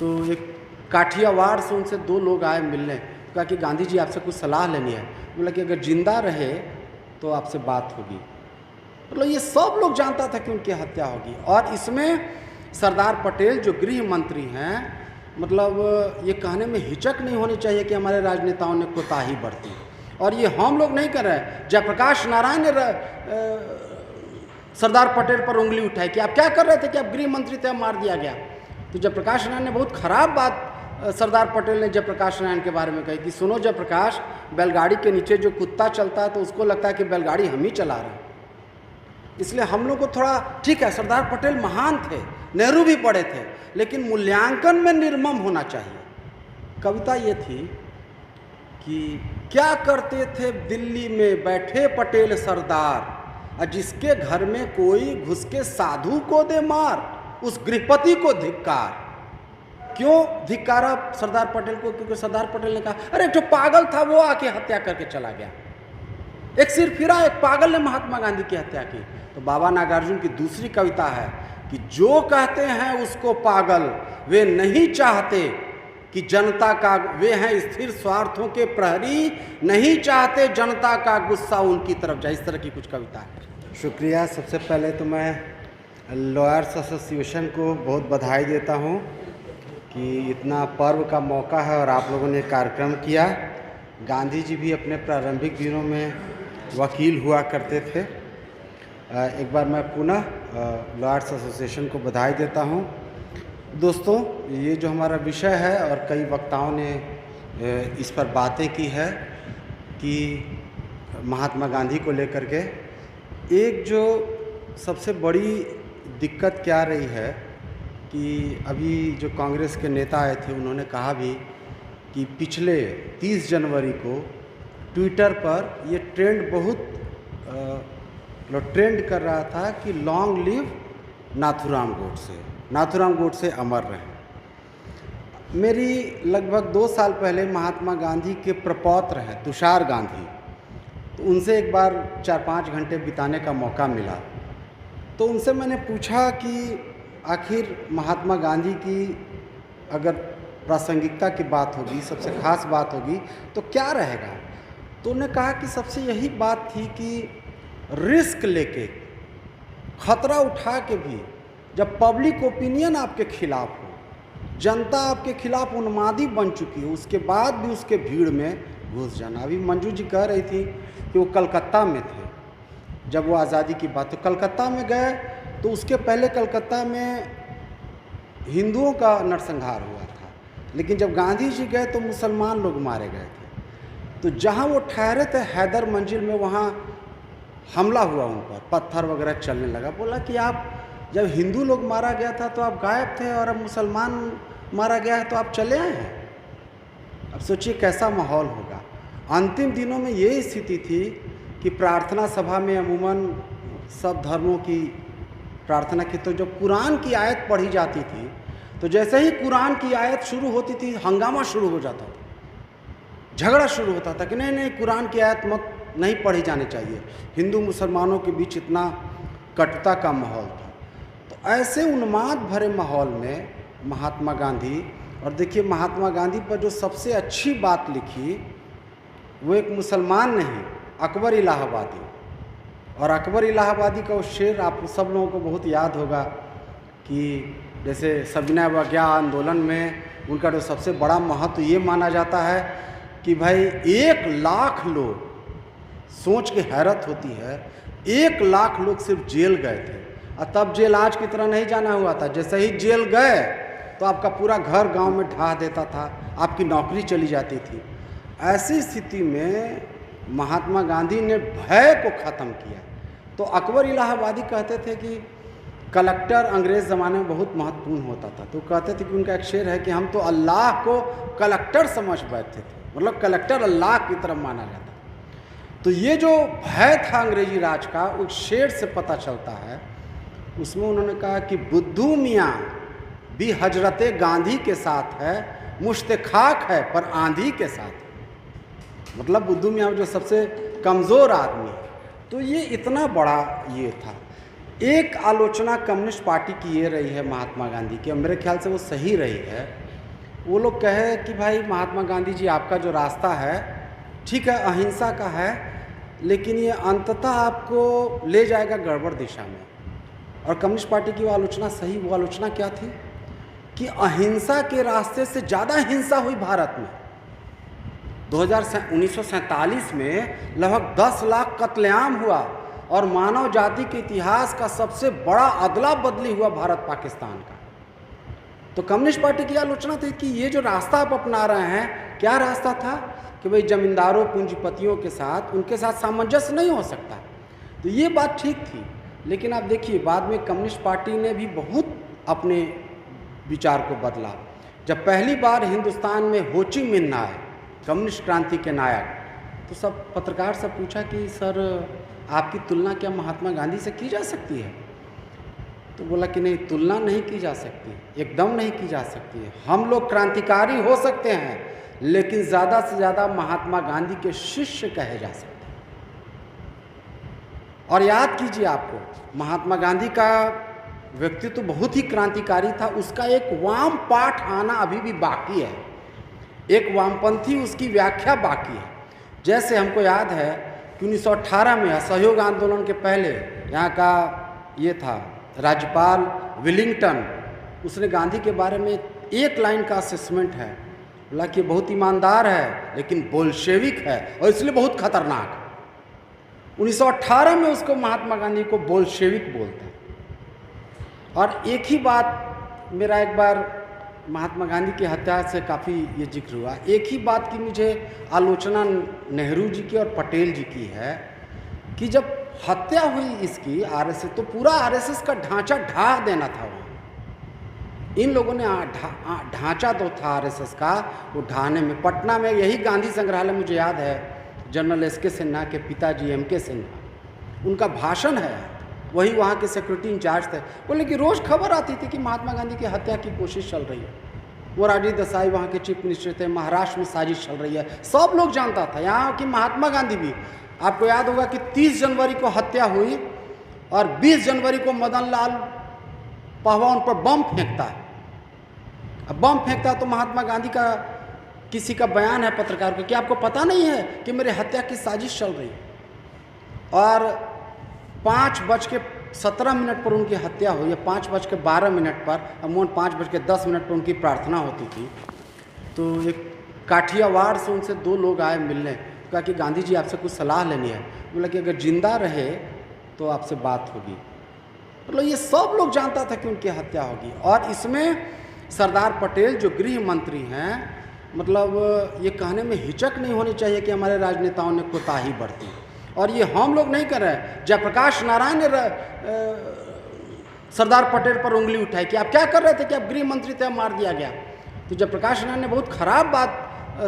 तो एक काठियावाड़ से उनसे 2 लोग आए मिलने, कहा कि गांधी जी आपसे कुछ सलाह लेनी है। बोला कि अगर जिंदा रहे तो आपसे बात होगी। मतलब ये सब लोग जानता था कि उनकी हत्या होगी। और इसमें सरदार पटेल जो गृह मंत्री हैं, मतलब ये कहने में हिचक नहीं होनी चाहिए कि हमारे राजनेताओं ने कोताही बरती। और ये हम लोग नहीं कर रहे हैं। जयप्रकाश नारायण ने सरदार पटेल पर उंगली उठाई कि आप क्या कर रहे थे कि आप गृह मंत्री थे, मार दिया गया। तो जयप्रकाश नारायण ने बहुत खराब बात सरदार पटेल ने जयप्रकाश नारायण के बारे में कही कि सुनो जयप्रकाश, बैलगाड़ी के नीचे जो कुत्ता चलता है तो उसको लगता है कि बैलगाड़ी हम ही चला रहे हैं। इसलिए हम लोग को थोड़ा, ठीक है सरदार पटेल महान थे, नेहरू भी पढ़े थे, लेकिन मूल्यांकन में निर्मम होना चाहिए। कविता ये थी कि क्या करते थे दिल्ली में बैठे पटेल सरदार, और जिसके घर में कोई घुस के साधु को दे मार, उस गृहपति को धिक्कार। क्यों धिक्कारा सरदार पटेल को? क्योंकि सरदार पटेल ने कहा अरे जो पागल था वो आके हत्या करके चला गया। एक सिरफिरा, एक पागल ने महात्मा गांधी की हत्या की। तो बाबा नागार्जुन की दूसरी कविता है कि जो कहते हैं उसको पागल, वे नहीं चाहते कि जनता का, वे हैं स्थिर स्वार्थों के प्रहरी, नहीं चाहते जनता का गुस्सा उनकी तरफ जाए। इस तरह की कुछ कविता है। शुक्रिया। सबसे पहले तो मैं लॉयर्स एसोसिएशन को बहुत बधाई देता हूँ कि इतना पर्व का मौका है और आप लोगों ने कार्यक्रम किया। गांधी जी भी अपने प्रारंभिक दिनों में वकील हुआ करते थे। एक बार मैं पुनः लॉयर्स एसोसिएशन को बधाई देता हूँ। दोस्तों, ये जो हमारा विषय है और कई वक्ताओं ने इस पर बातें की है कि महात्मा गांधी को लेकर के एक जो सबसे बड़ी दिक्कत क्या रही है कि अभी जो कांग्रेस के नेता आए थे उन्होंने कहा भी कि पिछले 30 जनवरी को ट्विटर पर ये ट्रेंड बहुत ट्रेंड कर रहा था कि लॉन्ग लिव नाथूराम गोडसे, नाथूराम गोडसे अमर रहे। मेरी लगभग 2 साल पहले महात्मा गांधी के प्रपौत्र हैं तुषार गांधी, तो उनसे एक बार 4-5 घंटे बिताने का मौका मिला। तो उनसे मैंने पूछा कि आखिर महात्मा गांधी की अगर प्रासंगिकता की बात होगी, सबसे खास बात होगी तो क्या रहेगा? तो उन्होंने कहा कि सबसे यही बात थी कि रिस्क लेके, खतरा उठा के भी, जब पब्लिक ओपिनियन आपके खिलाफ हो, जनता आपके खिलाफ उन्मादी बन चुकी है, उसके बाद भी उसके भीड़ में घुस जाना। अभी मंजू जी कह रही थी कि वो कलकत्ता में थे जब वो आज़ादी की बात, तो कलकत्ता में गए तो उसके पहले कलकत्ता में हिंदुओं का नरसंहार हुआ था, लेकिन जब गांधी जी गए तो मुसलमान लोग मारे गए थे। तो जहाँ वो ठहरे थे हैदर मंजिल में, वहाँ हमला हुआ उन पर, पत्थर वगैरह चलने लगा। बोला कि आप जब हिंदू लोग मारा गया था तो आप गायब थे और अब मुसलमान मारा गया है तो आप चले आए हैं। अब सोचिए कैसा माहौल होगा। अंतिम दिनों में ये स्थिति थी कि प्रार्थना सभा में अमूमन सब धर्मों की प्रार्थना की, तो जब कुरान की आयत पढ़ी जाती थी तो जैसे ही कुरान की आयत शुरू होती थी हंगामा शुरू हो जाता था, झगड़ा शुरू होता था कि नहीं नहीं कुरान की आयत मत, नहीं पढ़ी जानी चाहिए। हिंदू मुसलमानों के बीच इतना कटुता का माहौल था। तो ऐसे उन्माद भरे माहौल में महात्मा गांधी, और देखिए महात्मा गांधी पर जो सबसे अच्छी बात लिखी वो एक मुसलमान नहीं, अकबर इलाहाबादी। और अकबर इलाहाबादी का वो शेर आप सब लोगों को बहुत याद होगा कि जैसे सविनय अवज्ञा आंदोलन में उनका जो सबसे बड़ा महत्व ये माना जाता है कि भाई 1 लाख लोग, सोच के हैरत होती है, 1 लाख लोग सिर्फ जेल गए थे। और तब जेल आज की तरह नहीं जाना हुआ था, जैसे ही जेल गए तो आपका पूरा घर गांव में ढहा देता था, आपकी नौकरी चली जाती थी। ऐसी स्थिति में महात्मा गांधी ने भय को ख़त्म किया। तो अकबर इलाहाबादी कहते थे कि कलेक्टर अंग्रेज़ ज़माने में बहुत महत्वपूर्ण होता था। तो कहते थे कि उनका एक शेर है कि हम तो अल्लाह को कलेक्टर समझ बैठते थे, मतलब कलेक्टर अल्लाह की तरफ माना जाता। तो ये जो भय था अंग्रेजी राज का, उस शेर से पता चलता है। उसमें उन्होंने कहा कि बुद्धू मियाँ भी हजरत गांधी के साथ है, मुश्त खाक है पर आंधी के साथ है। मतलब बुद्धू मियाँ जो सबसे कमज़ोर आदमी है। तो ये इतना बड़ा ये था। एक आलोचना कम्युनिस्ट पार्टी की ये रही है महात्मा गांधी की, और मेरे ख्याल से वो सही रही है वो लोग कहे कि भाई महात्मा गांधी जी, आपका जो रास्ता है ठीक है, अहिंसा का है, लेकिन ये अंततः आपको ले जाएगा गड़बड़ दिशा में। और कम्युनिस्ट पार्टी की वो आलोचना सही, वो आलोचना क्या थी कि अहिंसा के रास्ते से ज़्यादा हिंसा हुई भारत में। 1947 में लगभग 10 लाख कत्लेआम हुआ और मानव जाति के इतिहास का सबसे बड़ा अदला बदली हुआ भारत पाकिस्तान का। तो कम्युनिस्ट पार्टी की आलोचना थी कि ये जो रास्ता आप अपना रहे हैं, क्या रास्ता था कि भाई जमींदारों पूंजीपतियों के साथ, उनके साथ सामंजस्य नहीं हो सकता। तो ये बात ठीक थी, लेकिन आप देखिए बाद में कम्युनिस्ट पार्टी ने भी बहुत अपने विचार को बदला। जब पहली बार हिंदुस्तान में हो ची मिन्ह आए, कम्युनिस्ट क्रांति के नायक, तो सब पत्रकार सब पूछा कि सर आपकी तुलना क्या महात्मा गांधी से की जा सकती है? तो बोला कि नहीं, तुलना नहीं की जा सकती, एकदम नहीं की जा सकती है। हम लोग क्रांतिकारी हो सकते हैं, लेकिन ज़्यादा से ज़्यादा महात्मा गांधी के शिष्य कहे जा सकते हैं। और याद कीजिए, आपको महात्मा गांधी का व्यक्तित्व बहुत ही क्रांतिकारी था। उसका एक वाम पाठ आना अभी भी बाकी है, एक वामपंथी उसकी व्याख्या बाकी है। जैसे हमको याद है कि 1918 में असहयोग आंदोलन के पहले यहाँ का ये था राज्यपाल विलिंगटन, उसने गांधी के बारे में एक लाइन का असेसमेंट है, बोला कि बहुत ईमानदार है लेकिन बोल्शेविक है और इसलिए बहुत खतरनाक। 1918 में उसको महात्मा गांधी को बोल्शेविक बोलते हैं। और एक ही बात, मेरा एक बार महात्मा गांधी की हत्या से काफ़ी ये जिक्र हुआ, एक ही बात की मुझे आलोचना नेहरू जी की और पटेल जी की है कि जब हत्या हुई इसकी आरएसएस, तो पूरा आरएसएस का ढांचा ढा देना था वहाँ। इन लोगों ने ढांचा तो था आरएसएस का, वो ढाने में पटना में यही गांधी संग्रहालय, मुझे याद है जनरल एस.के. सिन्हा के पिताजी एम.के. सिन्हा, उनका भाषण है, वही वहाँ के सिक्योरिटी इंचार्ज थे। बोले कि रोज़ खबर आती थी कि महात्मा गांधी की हत्या की कोशिश चल रही है। मोरारजी देसाई वहाँ के चीफ मिनिस्टर थे, महाराष्ट्र में साजिश चल रही है, सब लोग जानता था। यहाँ की महात्मा गांधी भी, आपको याद होगा कि 30 जनवरी को हत्या हुई और 20 जनवरी को मदन लाल पहवा उन पर बम फेंकता है। अब बम फेंकता है तो महात्मा गांधी का किसी का बयान है पत्रकार को कि आपको पता नहीं है कि मेरे हत्या की साजिश चल रही है। और 5:17 पर उनकी हत्या हुई है, 5:12 पर, अमूमन 5:10 पर उनकी प्रार्थना होती थी। तो एक काठियावाड़ से उनसे 2 लोग आए मिलने, कहा कि गांधी जी आपसे कुछ सलाह लेनी है। बोला कि अगर जिंदा रहे तो आपसे बात होगी। मतलब ये सब लोग जानता था कि उनकी हत्या होगी। और इसमें सरदार पटेल जो गृह मंत्री हैं, मतलब ये कहने में हिचक नहीं होनी चाहिए कि हमारे राजनेताओं ने कोताही बरती। और ये हम लोग नहीं कर रहे हैं, जयप्रकाश नारायण ने सरदार पटेल पर उंगली उठाई कि आप क्या कर रहे थे कि आप गृह मंत्री थे, मार दिया गया। तो जयप्रकाश नारायण ने बहुत खराब बात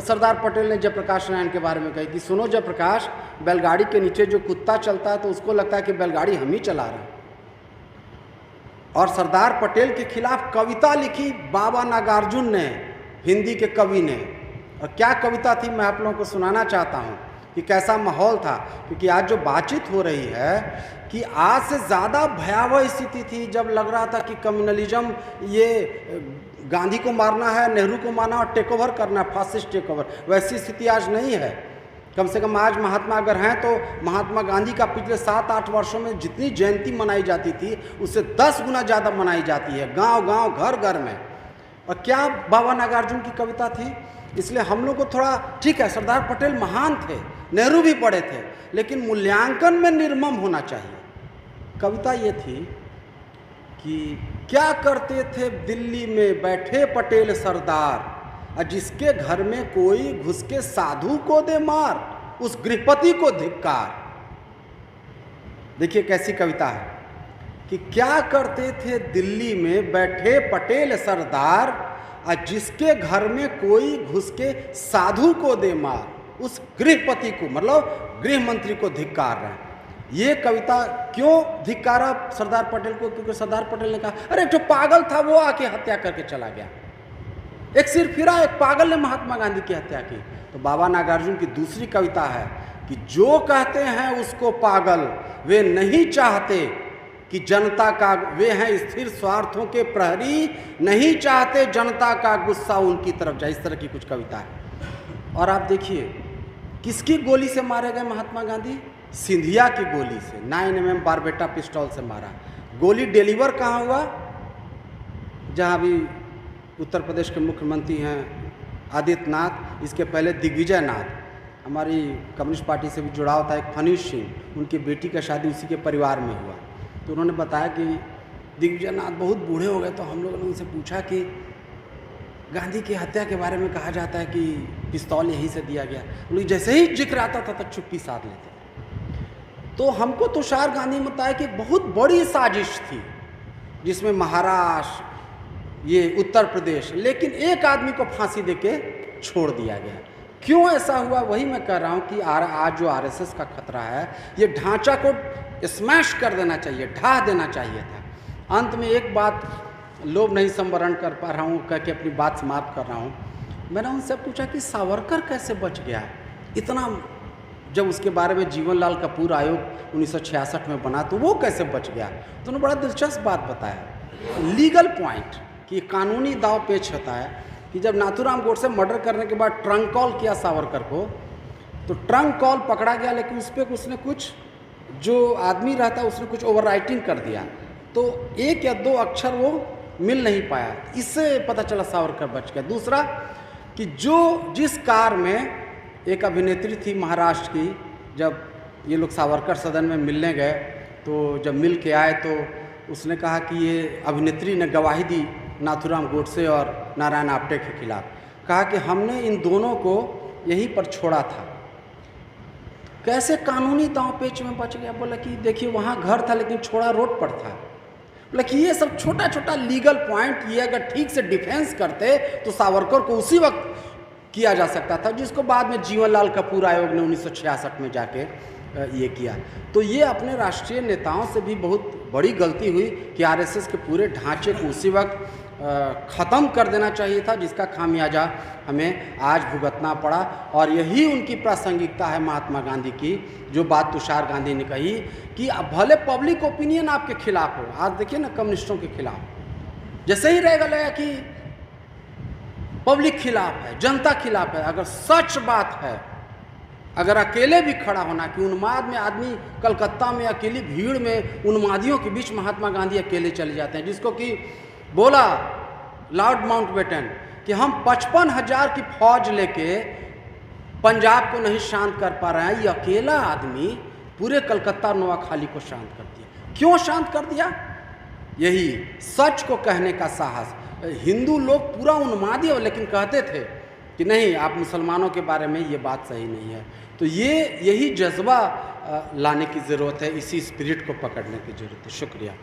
सरदार पटेल ने जयप्रकाश नारायण के बारे में कही कि सुनो जयप्रकाश, बैलगाड़ी के नीचे जो कुत्ता चलता है तो उसको लगता है कि बैलगाड़ी हम ही चला रहे हैं। और सरदार पटेल के खिलाफ कविता लिखी बाबा नागार्जुन ने, हिंदी के कवि ने। और क्या कविता थी, मैं आप लोगों को सुनाना चाहता हूँ कि कैसा माहौल था। क्योंकि आज जो बातचीत हो रही है कि आज से ज़्यादा भयावह स्थिति थी जब लग रहा था कि कम्युनलिज्म ये गांधी को मारना है, नेहरू को मारना और टेक ओवर करना है, फासिस्ट टेक ओवर। वैसी स्थिति आज नहीं है। कम से कम आज महात्मा अगर हैं तो महात्मा गांधी का पिछले 7-8 वर्षों में जितनी जयंती मनाई जाती थी उससे 10 गुना ज़्यादा मनाई जाती है, गांव-गांव, घर-घर में। और क्या बाबा नागार्जुन की कविता थी। इसलिए हम लोग को थोड़ा, ठीक है सरदार पटेल महान थे, नेहरू भी पढ़े थे, लेकिन मूल्यांकन में निर्मम होना चाहिए। कविता ये थी कि क्या करते थे दिल्ली में बैठे पटेल सरदार, और जिसके घर में कोई घुस के साधु को दे मार, उस गृहपति को धिक्कार। देखिए कैसी कविता है कि क्या करते थे दिल्ली में बैठे पटेल सरदार, और जिसके घर में कोई घुस के साधु को दे मार, उस गृहपति को, मतलब गृह मंत्री को धिक्कार रहे हैं। ये कविता क्यों धिक्कारा सरदार पटेल को? क्योंकि सरदार पटेल ने कहा अरे एक जो पागल था वो आके हत्या करके चला गया, एक सिरफिरा, एक पागल ने महात्मा गांधी की हत्या की। तो बाबा नागार्जुन की दूसरी कविता है कि जो कहते हैं उसको पागल, वे नहीं चाहते कि जनता का, वे हैं स्थिर स्वार्थों के प्रहरी, नहीं चाहते जनता का गुस्सा उनकी तरफ जाए, इस तरह की कुछ कविता है। और आप देखिए किसकी गोली से मारे गए महात्मा गांधी? सिंधिया की गोली से, 9mm बारबेटा पिस्टल से मारा। गोली डिलीवर कहाँ हुआ? जहाँ अभी उत्तर प्रदेश के मुख्यमंत्री हैं आदित्यनाथ, इसके पहले दिग्विजय नाथ, हमारी कम्युनिस्ट पार्टी से भी जुड़ा होता है, एक फनीश सिंह, उनकी बेटी का शादी उसी के परिवार में हुआ। तो उन्होंने बताया कि दिग्विजय नाथ बहुत बूढ़े हो गए, तो हम लोगों ने उनसे पूछा कि गांधी की हत्या के बारे में कहा जाता है कि पिस्तौल यहीं से दिया गया। उन्हें जैसे ही जिक्र आता था तो चुप्पी साध लेते। तो हमको तुषार गांधी ने बताया कि बहुत बड़ी साजिश थी, जिसमें महाराष्ट्र, ये उत्तर प्रदेश, लेकिन एक आदमी को फांसी देके छोड़ दिया गया। क्यों ऐसा हुआ? वही मैं कह रहा हूँ कि आज जो आरएसएस का खतरा है, ये ढांचा को स्मैश कर देना चाहिए, ढा देना चाहिए था। अंत में एक बात, लोभ नहीं संवरण कर पा रहा हूँ, कह के अपनी बात समाप्त कर रहा हूँ। मैंने उनसे पूछा कि सावरकर कैसे बच गया इतना, जब उसके बारे में जीवनलाल कपूर आयोग 1966 में बना तो वो कैसे बच गया? तो उन्होंने बड़ा दिलचस्प बात बताया, लीगल पॉइंट, कि कानूनी दाव पेच होता है कि जब नाथूराम गोडसे मर्डर करने के बाद ट्रंक कॉल किया सावरकर को, तो ट्रंक कॉल पकड़ा गया, लेकिन उस पर उसने कुछ, जो आदमी रहता उसने कुछ ओवर राइटिंग कर दिया, तो 1 या 2 अक्षर वो मिल नहीं पाया। इससे पता चला सावरकर बच गया। दूसरा कि जिस कार में एक अभिनेत्री थी महाराष्ट्र की, जब ये लोग सावरकर सदन में मिलने गए, तो जब मिल के आए तो उसने कहा कि ये अभिनेत्री ने गवाही दी नाथूराम गोडसे और नारायण आप्टे के खिलाफ, कहा कि हमने इन दोनों को यहीं पर छोड़ा था। कैसे कानूनी दांव पेच में बच गया? बोला कि देखिए वहाँ घर था लेकिन छोड़ा रोड पर था। बोला कि ये सब छोटा छोटा लीगल पॉइंट, ये अगर ठीक से डिफेंस करते तो सावरकर को उसी वक्त किया जा सकता था, जिसको बाद में जीवनलाल कपूर आयोग ने 1966 में जाके ये किया। तो ये अपने राष्ट्रीय नेताओं से भी बहुत बड़ी गलती हुई कि आरएसएस के पूरे ढांचे को उसी वक्त ख़त्म कर देना चाहिए था, जिसका खामियाजा हमें आज भुगतना पड़ा। और यही उनकी प्रासंगिकता है महात्मा गांधी की, जो बात तुषार गांधी ने कही कि भले पब्लिक ओपिनियन आपके खिलाफ हो, आज देखिए ना कम्युनिस्टों के खिलाफ, जैसे ही रहेगा लगा कि पब्लिक खिलाफ है, जनता खिलाफ है, अगर सच बात है, अगर अकेले भी खड़ा होना कि उन्माद में आदमी कलकत्ता में अकेली भीड़ में उन्मादियों के बीच महात्मा गांधी अकेले चले जाते हैं, जिसको कि बोला लॉर्ड माउंटबेटन कि हम 55,000 की फौज लेके पंजाब को नहीं शांत कर पा रहे हैं, ये अकेला आदमी पूरे कलकत्ता नोआखाली को शांत कर दिया। क्यों शांत कर दिया? यही सच को कहने का साहस। हिंदू लोग पूरा उन्मादी हो, लेकिन कहते थे कि नहीं, आप मुसलमानों के बारे में ये बात सही नहीं है। तो यही जज्बा लाने की ज़रूरत है, इसी स्पिरिट को पकड़ने की ज़रूरत है। शुक्रिया।